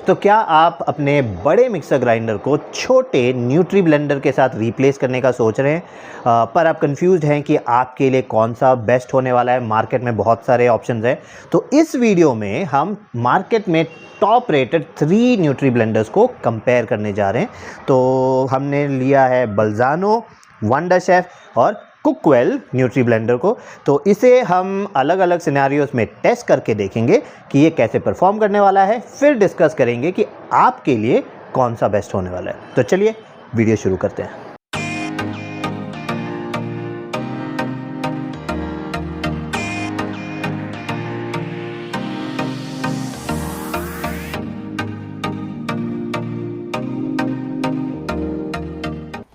तो क्या आप अपने बड़े मिक्सर ग्राइंडर को छोटे न्यूट्री ब्लेंडर के साथ रिप्लेस करने का सोच रहे हैं, पर आप कंफ्यूज्ड हैं कि आपके लिए कौन सा बेस्ट होने वाला है। मार्केट में बहुत सारे ऑप्शंस हैं, तो इस वीडियो में हम मार्केट में टॉप रेटेड 3 न्यूट्री ब्लेंडर्स को कंपेयर करने जा रहे हैं। तो हमने लिया है बल्ज़ानो, वंडर शेफ और कुकवेल न्यूट्री ब्लेंडर को। तो इसे हम अलग अलग सिनेरियोस में टेस्ट करके देखेंगे कि ये कैसे परफॉर्म करने वाला है, फिर डिस्कस करेंगे कि आपके लिए कौन सा बेस्ट होने वाला है। तो चलिए वीडियो शुरू करते हैं।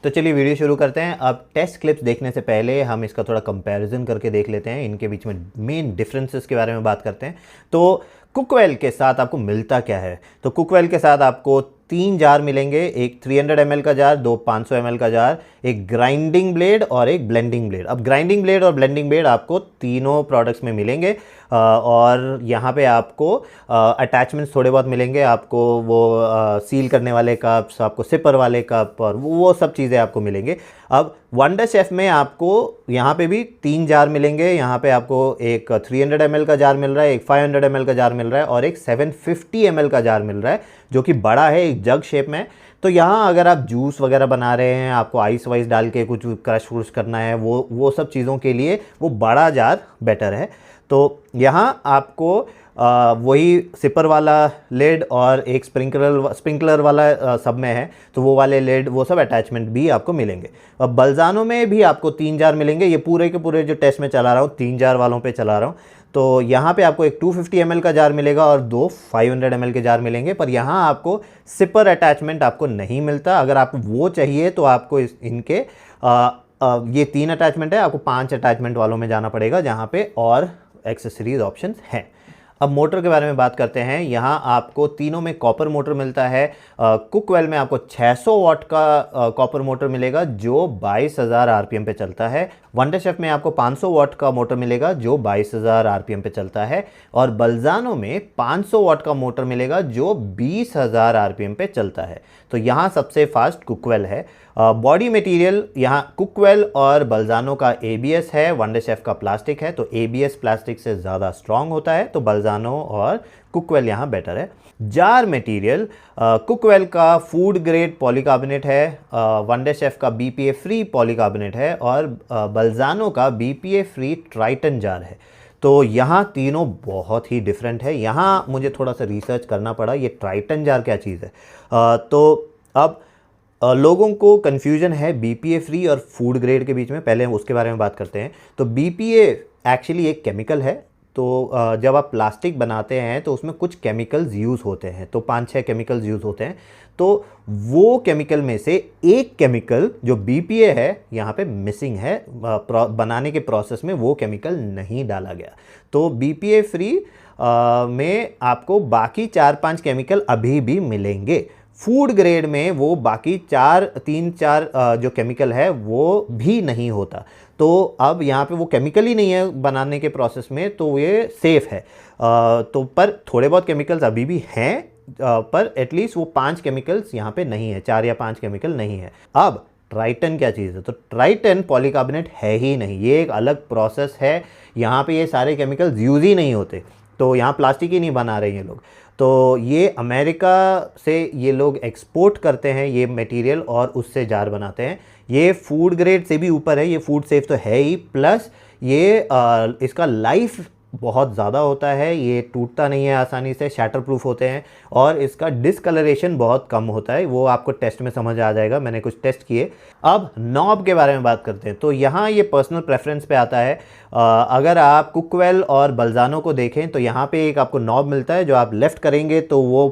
तो चलिए वीडियो शुरू करते हैं। अब टेस्ट क्लिप्स देखने से पहले हम इसका थोड़ा कंपैरिजन करके देख लेते हैं, इनके बीच में मेन डिफरेंसेस के बारे में बात करते हैं। तो कुकवेल के साथ आपको मिलता क्या है? तो कुकवेल के साथ आपको 3 जार मिलेंगे, एक 300 ml का जार, 2 500 ml का जार, एक ग्राइंडिंग ब्लेड और एक ब्लेंडिंग ब्लेड। अब ग्राइंडिंग ब्लेड और ब्लेंडिंग ब्लेड आपको तीनों प्रोडक्ट्स में मिलेंगे और यहाँ पे आपको अटैचमेंट्स थोड़े बहुत मिलेंगे। आपको वो सील करने वाले कप्स, आपको सिपर वाले कप और वो सब चीज़ें आपको मिलेंगे। अब वंडर शेफ में आपको यहाँ पे भी 3 जार मिलेंगे। यहाँ पे आपको एक 300 ml का जार मिल रहा है, एक 500 ml का जार मिल रहा है और एक 750 ml का जार मिल रहा है, जो कि बड़ा है, एक जग शेप में। तो यहाँ अगर आप जूस वगैरह बना रहे हैं, आपको आइस वाइस डाल के कुछ क्रश व्रुश करना है, वो सब चीज़ों के लिए वो बड़ा जार बेटर है। तो यहाँ आपको वही सिपर वाला लेड और एक स्प्रिंकलर वाला सब में है, तो वो वाले लेड, वो सब अटैचमेंट भी आपको मिलेंगे। अब बल्ज़ानो में भी आपको 3 जार मिलेंगे। ये पूरे के पूरे जो टेस्ट में चला रहा हूँ 3 जार वालों पे चला रहा हूँ। तो यहाँ पे आपको एक 250 ml का जार मिलेगा और 2 500 ml के जार मिलेंगे, पर यहाँ आपको सिपर अटैचमेंट आपको नहीं मिलता। अगर आपको वो चाहिए तो आपको इनके ये 3 अटैचमेंट है, आपको 5 अटैचमेंट वालों में जाना पड़ेगा, जहाँ पे और एक्सेसरीज ऑप्शंस हैं। अब मोटर के बारे में बात करते हैं। यहाँ आपको तीनों में कॉपर मोटर मिलता है। कुकवेल में आपको 600 वाट का कॉपर मोटर मिलेगा जो 22,000 आरपीएम पे चलता है। वंडर शेफ में आपको 500 वाट का मोटर मिलेगा जो 22,000 आरपीएम पे चलता है और बल्ज़ानो में 500 वाट का मोटर मिलेगा जो 20,000 आरपीएम पे चलता है। तो यहाँ सबसे फास्ट कुकवेल है। बॉडी मटेरियल यहाँ कुकवेल और बल्ज़ानो का ABS है, वंडर शेफ का प्लास्टिक है। तो ABS प्लास्टिक से ज़्यादा स्ट्रॉन्ग होता है, तो बल्ज़ानो और कुकवेल यहाँ बेटर है। जार मटेरियल कुकवेल का फूड ग्रेड पॉलीकार्बोनेट है, वंडर शेफ का BPA फ्री पॉलीकार्बोनेट है और बल्ज़ानो का BPA फ्री ट्राइटन जार है। तो यहाँ तीनों बहुत ही डिफरेंट है। यहाँ मुझे थोड़ा सा रिसर्च करना पड़ा, ये ट्राइटन जार क्या चीज़ है। तो अब लोगों को कन्फ्यूजन है BPA फ्री और फूड ग्रेड के बीच में, पहले हम उसके बारे में बात करते हैं। तो BPA एक्चुअली एक केमिकल है। तो जब आप प्लास्टिक बनाते हैं तो उसमें कुछ केमिकल्स यूज़ होते हैं, तो 5-6 केमिकल्स यूज़ होते हैं। तो वो केमिकल में से एक केमिकल जो BPA है यहाँ पे मिसिंग है, बनाने के प्रोसेस में वो केमिकल नहीं डाला गया। तो BPA फ्री में आपको बाकी 4-5 केमिकल अभी भी मिलेंगे। फूड ग्रेड में वो बाकी 3-4 जो केमिकल है वो भी नहीं होता। तो अब यहाँ पे वो केमिकल ही नहीं है बनाने के प्रोसेस में, तो ये सेफ़ है। तो पर थोड़े बहुत केमिकल्स अभी भी हैं, पर एटलीस्ट वो 5 केमिकल्स यहाँ पे नहीं है, 4 या 5 केमिकल नहीं है। अब ट्राइटन क्या चीज़ है? तो ट्राइटन पॉलीकार्बोनेट है ही नहीं, ये एक अलग प्रोसेस है। यहाँ पे ये सारे केमिकल्स यूज़ ही नहीं होते, तो यहाँ प्लास्टिक ही नहीं बना रहे हैं लोग। तो ये अमेरिका से ये लोग एक्सपोर्ट करते हैं ये मटेरियल और उससे जार बनाते हैं। ये फूड ग्रेड से भी ऊपर है, ये फूड सेफ तो है ही, प्लस ये इसका लाइफ बहुत ज़्यादा होता है, ये टूटता नहीं है आसानी से, शैटर प्रूफ होते हैं और इसका डिसकलरेशन बहुत कम होता है। वो आपको टेस्ट में समझ आ जाएगा, मैंने कुछ टेस्ट किए। अब नॉब के बारे में बात करते हैं। तो यहाँ ये पर्सनल प्रेफरेंस पे आता है। अगर आप कुकवेल और बल्ज़ानो को देखें तो यहाँ पे एक आपको नॉब मिलता है, जो आप लेफ़्ट करेंगे तो वो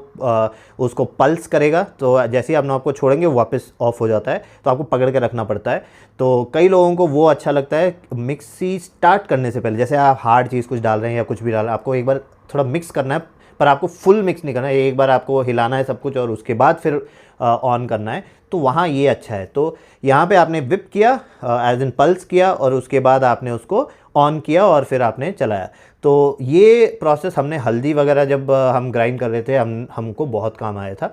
उसको पल्स करेगा। तो जैसे ही आप नॉब को छोड़ेंगे वो वापस ऑफ हो जाता है, तो आपको पकड़ के रखना पड़ता है। तो कई लोगों को वो अच्छा लगता है मिक्सी स्टार्ट करने से पहले, जैसे आप हार्ड चीज़ कुछ डाल रहे हैं या कुछ भी डाल रहे हैं, आपको एक बार थोड़ा मिक्स करना है, पर आपको फुल मिक्स नहीं करना है, एक बार आपको हिलाना है सब कुछ और उसके बाद फिर ऑन करना है। तो वहाँ ये अच्छा है। तो यहाँ पे आपने विप किया, एज इन पल्स किया और उसके बाद आपने उसको ऑन किया और फिर आपने चलाया। तो ये प्रोसेस हमने हल्दी वगैरह जब हम ग्राइंड कर रहे थे हमको बहुत काम आया था।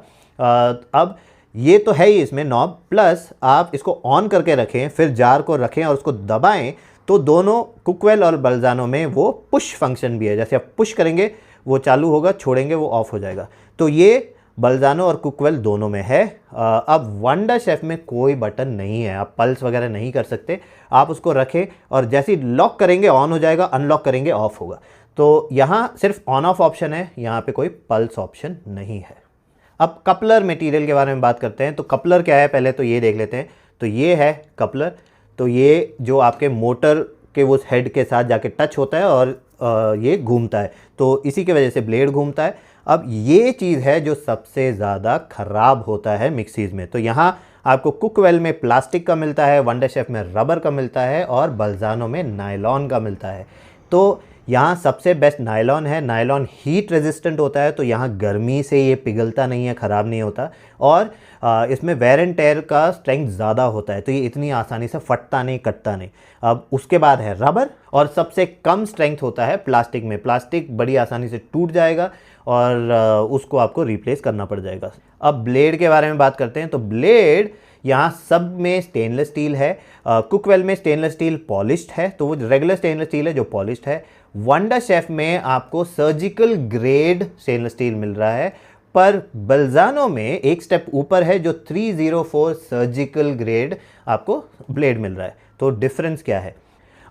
अब ये तो है ही इसमें नॉब, प्लस आप इसको ऑन करके रखें, फिर जार को रखें और उसको दबाएं, तो दोनों कुकवेल और बल्जानो में वो पुश फंक्शन भी है। जैसे आप पुश करेंगे वो चालू होगा, छोड़ेंगे वो ऑफ हो जाएगा। तो ये बल्जानो और कुकवेल दोनों में है। अब वंडर शेफ में कोई बटन नहीं है, आप पल्स वगैरह नहीं कर सकते। आप उसको रखें और जैसे ही लॉक करेंगे ऑन हो जाएगा, अनलॉक करेंगे ऑफ होगा। तो यहाँ सिर्फ ऑन ऑफ ऑप्शन है, यहाँ पे कोई पल्स ऑप्शन नहीं है। अब कपलर मटेरियल के बारे में बात करते हैं। तो कपलर क्या है पहले तो ये देख लेते हैं। तो ये है कपलर। तो ये जो आपके मोटर के उस हेड के साथ जाके टच होता है और ये घूमता है, तो इसी की वजह से ब्लेड घूमता है। अब ये चीज़ है जो सबसे ज़्यादा ख़राब होता है मिक्सीज़ में। तो यहाँ आपको कुकवेल में प्लास्टिक का मिलता है, वंडर शेफ में रबर का मिलता है और बल्जानो में नायलॉन का मिलता है। तो यहाँ सबसे बेस्ट नायलॉन है। नायलॉन हीट रेजिस्टेंट होता है, तो यहाँ गर्मी से ये पिघलता नहीं है, ख़राब नहीं होता, और इसमें वेयर एंड टेयर का स्ट्रेंथ ज़्यादा होता है, तो ये इतनी आसानी से फटता नहीं, कटता नहीं। अब उसके बाद है रबर, और सबसे कम स्ट्रेंथ होता है प्लास्टिक में। प्लास्टिक बड़ी आसानी से टूट जाएगा और उसको आपको रिप्लेस करना पड़ जाएगा। अब ब्लेड के बारे में बात करते हैं। तो ब्लेड यहाँ सब में स्टेनलेस स्टील है। कुकवेल में स्टेनलेस स्टील पॉलिश्ड है, तो वो रेगुलर स्टेनलेस स्टील है जो पॉलिश्ड है। वंडर शेफ में आपको surgical grade stainless steel mill रहा है, पर बल्जानो में एक स्टेप ऊपर है जो 304 सर्जिकल ग्रेड आपको ब्लेड मिल रहा है। तो डिफरेंस क्या है?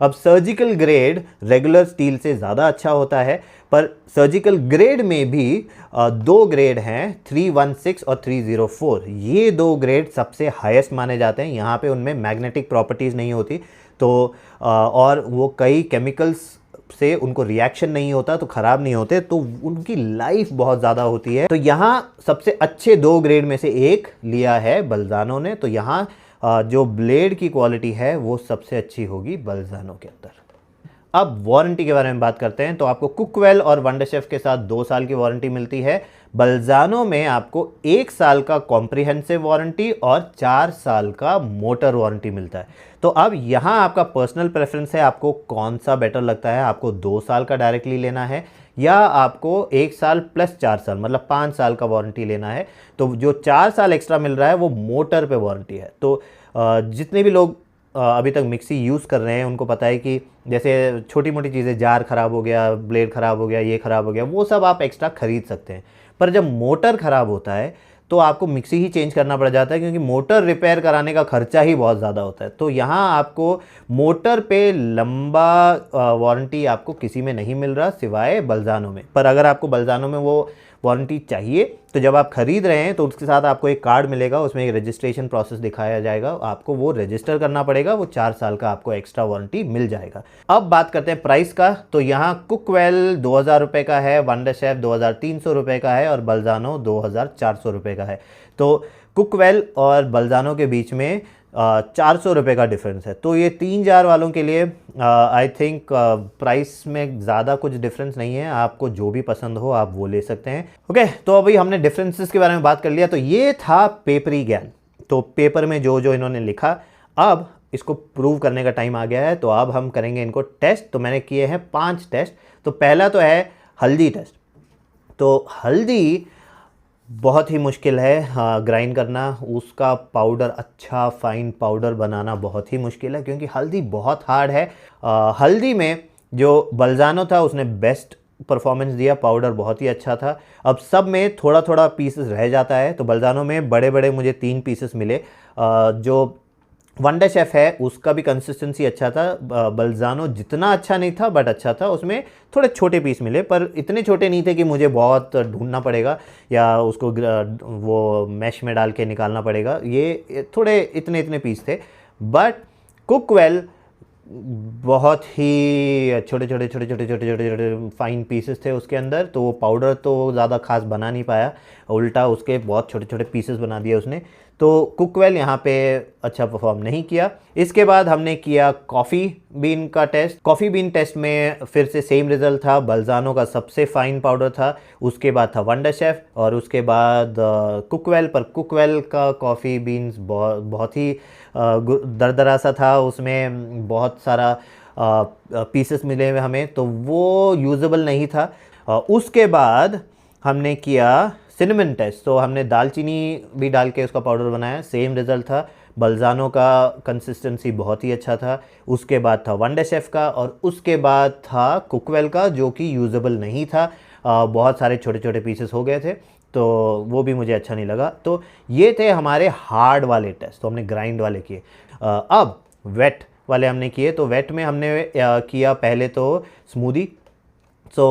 अब सर्जिकल ग्रेड रेगुलर स्टील से ज़्यादा अच्छा होता है, पर सर्जिकल ग्रेड में भी दो ग्रेड हैं, 316 और 304। ये दो ग्रेड सबसे हाईएस्ट माने जाते हैं। यहाँ पे उनमें मैग्नेटिक प्रॉपर्टीज़ नहीं होती, तो और वो कई केमिकल्स से उनको रिएक्शन नहीं होता, तो ख़राब नहीं होते, तो उनकी लाइफ बहुत ज़्यादा होती है। तो यहाँ सबसे अच्छे दो ग्रेड में से एक लिया है बल्जानो ने। तो यहाँ जो ब्लेड की क्वालिटी है वो सबसे अच्छी होगी बल्जानो के अंदर। अब वारंटी के बारे में बात करते हैं। तो आपको कुकवेल और वंडर शेफ के साथ 2 साल की वारंटी मिलती है। बल्जानो में आपको 1 साल का कॉम्प्रिहेंसिव वारंटी और 4 साल का मोटर वारंटी मिलता है। तो अब यहाँ आपका पर्सनल प्रेफरेंस है, आपको कौन सा बेटर लगता है, आपको 2 साल का डायरेक्टली लेना है या आपको 1 साल प्लस 4 साल मतलब 5 साल का वारंटी लेना है। तो जो 4 साल एक्स्ट्रा मिल रहा है वो मोटर पे वारंटी है। तो जितने भी लोग अभी तक मिक्सी यूज़ कर रहे हैं उनको पता है कि जैसे छोटी मोटी चीज़ें, जार ख़राब हो गया, ब्लेड ख़राब हो गया, ये ख़राब हो गया, वो सब आप एक्स्ट्रा ख़रीद सकते हैं। पर जब मोटर ख़राब होता है तो आपको मिक्सी ही चेंज करना पड़ जाता है, क्योंकि मोटर रिपेयर कराने का खर्चा ही बहुत ज़्यादा होता है। तो यहाँ आपको मोटर पे लंबा वारंटी आपको किसी में नहीं मिल रहा सिवाय बल्जानो में। पर अगर आपको बल्जानो में वो वारंटी चाहिए तो जब आप खरीद रहे हैं तो उसके साथ आपको एक कार्ड मिलेगा, उसमें एक रजिस्ट्रेशन प्रोसेस दिखाया जाएगा, आपको वो रजिस्टर करना पड़ेगा, वो 4 साल का आपको एक्स्ट्रा वारंटी मिल जाएगा। अब बात करते हैं प्राइस का। तो यहाँ कुकवेल 2000 रुपये का है, वंडर शेफ 2300 रुपये का है और बल्जानो 2400 रुपये का है। तो कुकवेल और बल्जानो के बीच में 400 रुपये का डिफरेंस है। तो ये 3 जार वालों के लिए आई थिंक प्राइस में ज़्यादा कुछ डिफरेंस नहीं है, आपको जो भी पसंद हो आप वो ले सकते हैं। ओके, तो अभी हमने डिफरेंसेस के बारे में बात कर लिया। तो ये था पेपरी ज्ञान, तो पेपर में जो जो इन्होंने लिखा। अब इसको प्रूव करने का टाइम आ गया है, तो अब हम करेंगे इनको टेस्ट। तो मैंने किए हैं 5 टेस्ट। तो पहला तो है हल्दी टेस्ट। तो हल्दी बहुत ही मुश्किल है ग्राइंड करना, उसका पाउडर, अच्छा फाइन पाउडर बनाना बहुत ही मुश्किल है, क्योंकि हल्दी बहुत हार्ड है। हल्दी में जो बल्जानो था उसने बेस्ट परफॉर्मेंस दिया, पाउडर बहुत ही अच्छा था। अब सब में थोड़ा थोड़ा पीसेस रह जाता है, तो बल्जानो में बड़े बड़े मुझे 3 पीसेस मिले। जो वंडर शेफ है उसका भी कंसिस्टेंसी अच्छा था, बल्जानो जितना अच्छा नहीं था बट अच्छा था, उसमें थोड़े छोटे पीस मिले, पर इतने छोटे नहीं थे कि मुझे बहुत ढूंढना पड़ेगा या उसको वो मैश में डाल के निकालना पड़ेगा। ये थोड़े इतने इतने पीस थे। बट कुकवेल बहुत ही छोटे छोटे छोटे छोटे छोटे छोटे छोटे फाइन पीसेस थे उसके अंदर, तो वो पाउडर तो ज़्यादा खास बना नहीं पाया, उल्टा उसके बहुत छोटे छोटे पीसेस बना दिए उसने। तो कुकवेल यहाँ पे अच्छा परफॉर्म नहीं किया। इसके बाद हमने किया कॉफ़ी बीन का टेस्ट। कॉफ़ी बीन टेस्ट में फिर से सेम रिजल्ट था, बल्जानो का सबसे फाइन पाउडर था, उसके बाद था वंडर शेफ और उसके बाद कुकवेल। पर कुकवेल का कॉफ़ी बीन्स बहुत ही दरदरा सा था, उसमें बहुत सारा पीसेस मिले हुए हमें, तो वो यूजेबल नहीं था। उसके बाद हमने किया सिनेमन टेस्ट, तो हमने दालचीनी भी डाल के उसका पाउडर बनाया, सेम रिज़ल्ट था। बल्जानो का कंसिस्टेंसी बहुत ही अच्छा था। उसके बाद था वंडर शेफ़ का, और उसके बाद था कुकवेल का जो कि यूजेबल नहीं था। बहुत सारे छोटे छोटे पीसेस हो गए थे, तो वो भी मुझे अच्छा नहीं लगा। तो ये थे हमारे हार्ड वाले टेस्ट, तो हमने ग्राइंड वाले किए। अब वेट वाले हमने किए, तो वेट में हमने किया पहले तो स्मूदी। सो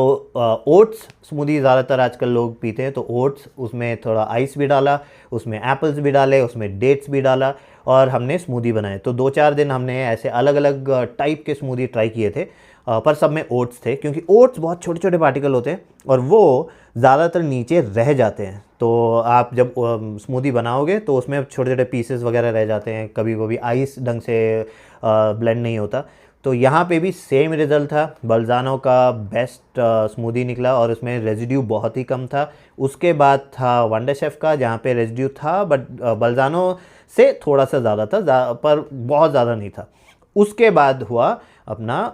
ओट्स स्मूदी ज़्यादातर आजकल लोग पीते हैं, तो ओट्स, उसमें थोड़ा आइस भी डाला, उसमें एप्पल्स भी डाले, उसमें डेट्स भी डाला, और हमने स्मूदी बनाए। तो 2-4 दिन हमने ऐसे अलग अलग टाइप के स्मूदी ट्राई किए थे, पर सब में ओट्स थे, क्योंकि ओट्स बहुत छोटे छोटे पार्टिकल होते हैं और वो ज़्यादातर नीचे रह जाते हैं। तो आप जब स्मूदी बनाओगे तो उसमें छोटे छोटे पीसेस वगैरह रह जाते हैं, कभी कभी आइस ढंग से ब्लेंड नहीं होता। तो यहाँ पे भी सेम रिज़ल्ट था, बल्जानो का बेस्ट स्मूदी निकला और उसमें रेजिड्यू बहुत ही कम था। उसके बाद था वंडर शेफ़ का, जहाँ पे रेजिड्यू था बट बल्जानो से थोड़ा सा ज़्यादा था, पर बहुत ज़्यादा नहीं था। उसके बाद हुआ अपना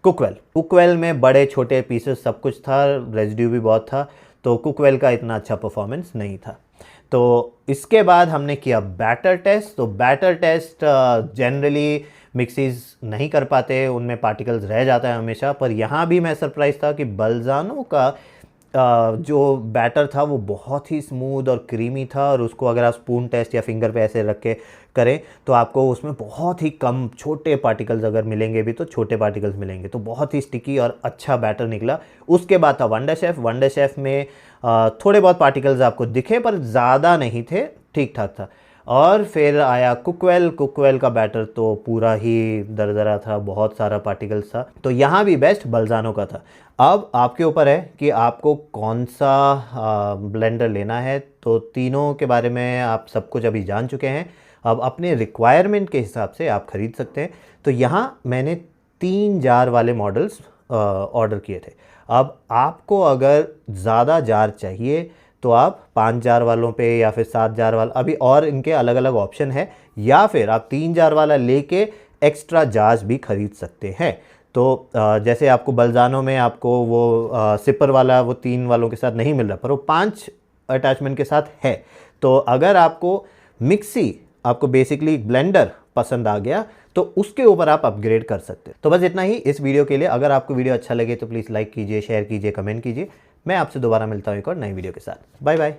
कुकवेल में बड़े छोटे पीसेस सब कुछ था, रेजिड्यू भी बहुत था, तो कुकवेल का इतना अच्छा परफॉर्मेंस नहीं था। तो इसके बाद हमने किया बैटर टेस्ट। तो बैटर टेस्ट जनरली मिक्सीज नहीं कर पाते, उनमें पार्टिकल्स रह जाता है हमेशा, पर यहाँ भी मैं सरप्राइज था कि बल्जानो का जो बैटर था वो बहुत ही स्मूथ और क्रीमी था, और उसको अगर आप स्पून टेस्ट या फिंगर पे ऐसे रख के करें तो आपको उसमें बहुत ही कम छोटे पार्टिकल्स अगर मिलेंगे भी तो छोटे पार्टिकल्स मिलेंगे, तो बहुत ही स्टिकी और अच्छा बैटर निकला। उसके बाद था वंडर शेफ़ में थोड़े बहुत पार्टिकल्स आपको दिखे पर ज़्यादा नहीं थे, ठीक ठाक था। और फिर आया कुकवेल का बैटर तो पूरा ही दरदरा था, बहुत सारा पार्टिकल्स था, तो यहाँ भी बेस्ट बल्जानो का था। अब आपके ऊपर है कि आपको कौन सा ब्लेंडर लेना है, तो तीनों के बारे में आप सब कुछ अभी जान चुके हैं। अब अपने रिक्वायरमेंट के हिसाब से आप ख़रीद सकते हैं। तो यहाँ मैंने 3 जार वाले मॉडल्स ऑर्डर किए थे। अब आपको अगर ज़्यादा जार चाहिए तो आप 5 जार वालों पे या फिर 7 जार वाला, अभी और इनके अलग अलग ऑप्शन है, या फिर आप 3 जार वाला लेके एक्स्ट्रा जार्स भी खरीद सकते हैं। तो जैसे आपको बल्जानो में आपको वो सिपर वाला वो 3 वालों के साथ नहीं मिल रहा, पर वो 5 अटैचमेंट के साथ है। तो अगर आपको मिक्सी, आपको बेसिकली ब्लेंडर पसंद आ गया तो उसके ऊपर आप अपग्रेड कर सकते हैं। तो बस इतना ही इस वीडियो के लिए। अगर आपको वीडियो अच्छा लगे तो प्लीज़ लाइक कीजिए, शेयर कीजिए, कमेंट कीजिए। मैं आपसे दोबारा मिलता हूँ एक और नई वीडियो के साथ। Bye bye.